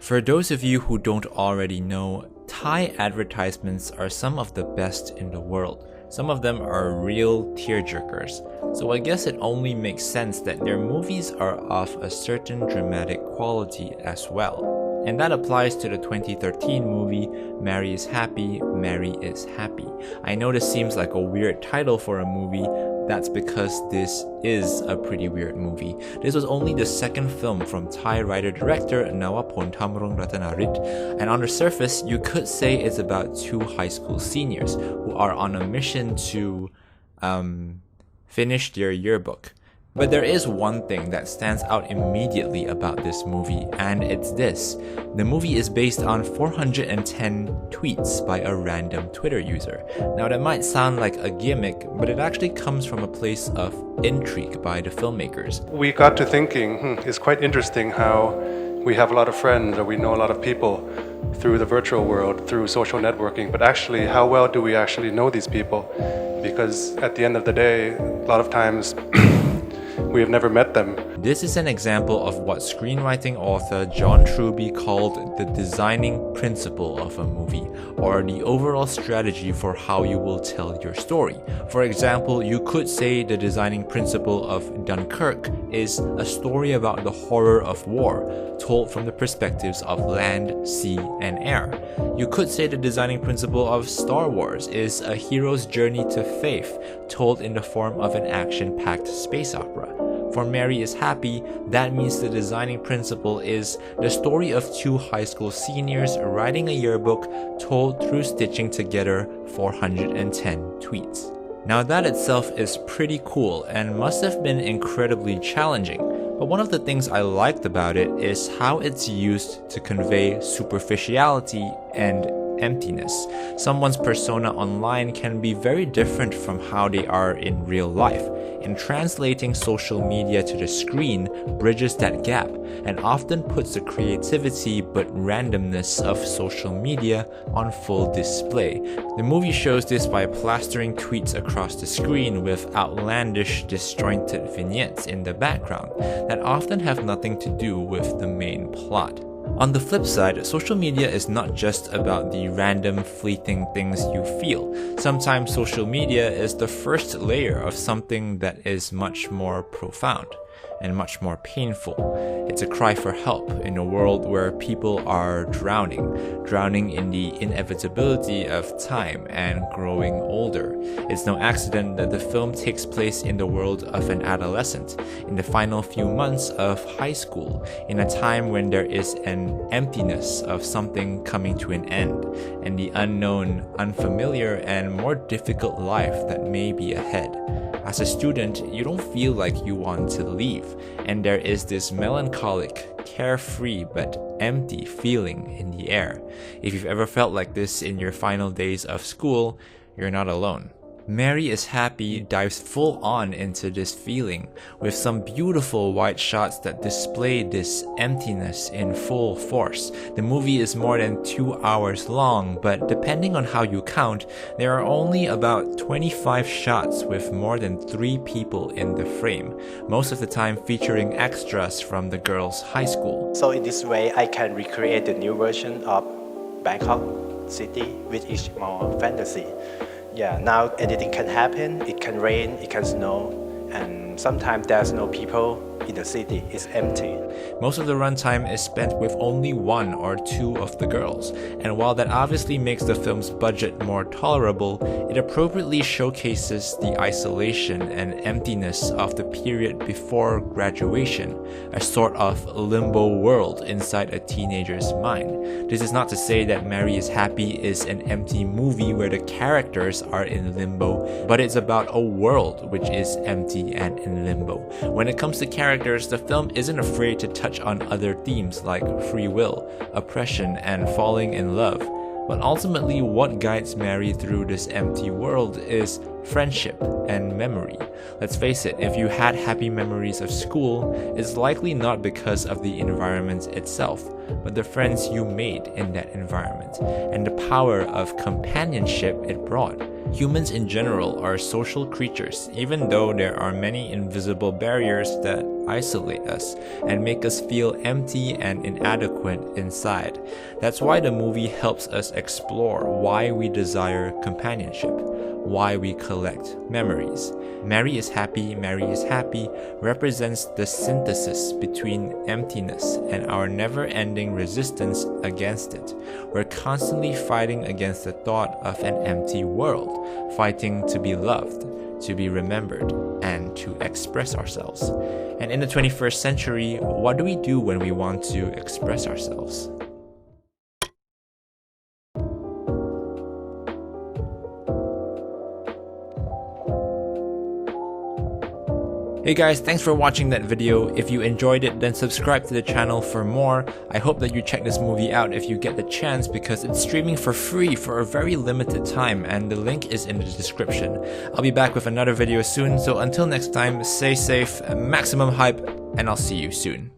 For those of you who don't already know, Thai advertisements are some of the best in the world. Some of them are real tearjerkers, so I guess it only makes sense that their movies are of a certain dramatic quality as well. And that applies to the 2013 movie Mary is Happy, Mary is Happy. I know this seems like a weird title for a movie. That's because this is a pretty weird movie. This was only the second film from Thai writer-director Nawapol Thamrong Ratanarit, and on the surface, you could say it's about two high school seniors who are on a mission to finish their yearbook. But there is one thing that stands out immediately about this movie, and it's this. The movie is based on 410 tweets by a random Twitter user. Now that might sound like a gimmick, but it actually comes from a place of intrigue by the filmmakers. We got to thinking, it's quite interesting how we have a lot of friends or we know a lot of people through the virtual world, through social networking, but actually how well do we actually know these people? Because at the end of the day, a lot of times we have never met them. This is an example of what screenwriting author John Truby called the designing principle of a movie, or the overall strategy for how you will tell your story. For example, you could say the designing principle of Dunkirk is a story about the horror of war, told from the perspectives of land, sea, and air. You could say the designing principle of Star Wars is a hero's journey to faith, told in the form of an action-packed space opera. For Mary is Happy, that means the designing principle is the story of two high school seniors writing a yearbook told through stitching together 410 tweets. Now that itself is pretty cool and must have been incredibly challenging, but one of the things I liked about it is how it's used to convey superficiality and emptiness. Someone's persona online can be very different from how they are in real life, and translating social media to the screen bridges that gap and often puts the creativity but randomness of social media on full display. The movie shows this by plastering tweets across the screen with outlandish, disjointed vignettes in the background that often have nothing to do with the main plot. On the flip side, social media is not just about the random, fleeting things you feel. Sometimes social media is the first layer of something that is much more profound and much more painful. It's a cry for help in a world where people are drowning in the inevitability of time and growing older. It's no accident that the film takes place in the world of an adolescent, in the final few months of high school, in a time when there is an emptiness of something coming to an end, and the unknown, unfamiliar, and more difficult life that may be ahead. As a student, you don't feel like you want to leave, and there is this melancholic, carefree but empty feeling in the air. If you've ever felt like this in your final days of school, you're not alone. Mary is Happy dives full on into this feeling with some beautiful wide shots that display this emptiness in full force. The movie is more than 2 hours long, but depending on how you count, there are only about 25 shots with more than 3 people in the frame, most of the time featuring extras from the girls' high school. So in this way, I can recreate the new version of Bangkok city, which is more fantasy. Yeah, now anything can happen. It can rain, it can snow, and sometimes there's no people in the city. It's empty. Most of the runtime is spent with only 1 or 2 of the girls, and while that obviously makes the film's budget more tolerable, it appropriately showcases the isolation and emptiness of the period before graduation, a sort of limbo world inside a teenager's mind. This is not to say that Mary is Happy is an empty movie where the characters are in limbo, but it's about a world which is empty and in limbo. When it comes to characters, the film isn't afraid to touch on other themes like free will, oppression, and falling in love. But ultimately, what guides Mary through this empty world is friendship and memory. Let's face it, if you had happy memories of school, it's likely not because of the environment itself, but the friends you made in that environment, and the power of companionship it brought. Humans in general are social creatures, even though there are many invisible barriers that isolate us and make us feel empty and inadequate inside. That's why the movie helps us explore why we desire companionship, why we collect memories. Mary is Happy represents the synthesis between emptiness and our never-ending resistance against it. We're constantly fighting against the thought of an empty world, fighting to be loved, to be remembered, and to express ourselves. And in the 21st century, what do we do when we want to express ourselves? Hey guys, thanks for watching that video. If you enjoyed it, then subscribe to the channel for more. I hope that you check this movie out if you get the chance, because it's streaming for free for a very limited time, and the link is in the description. I'll be back with another video soon, so until next time, stay safe, maximum hype, and I'll see you soon.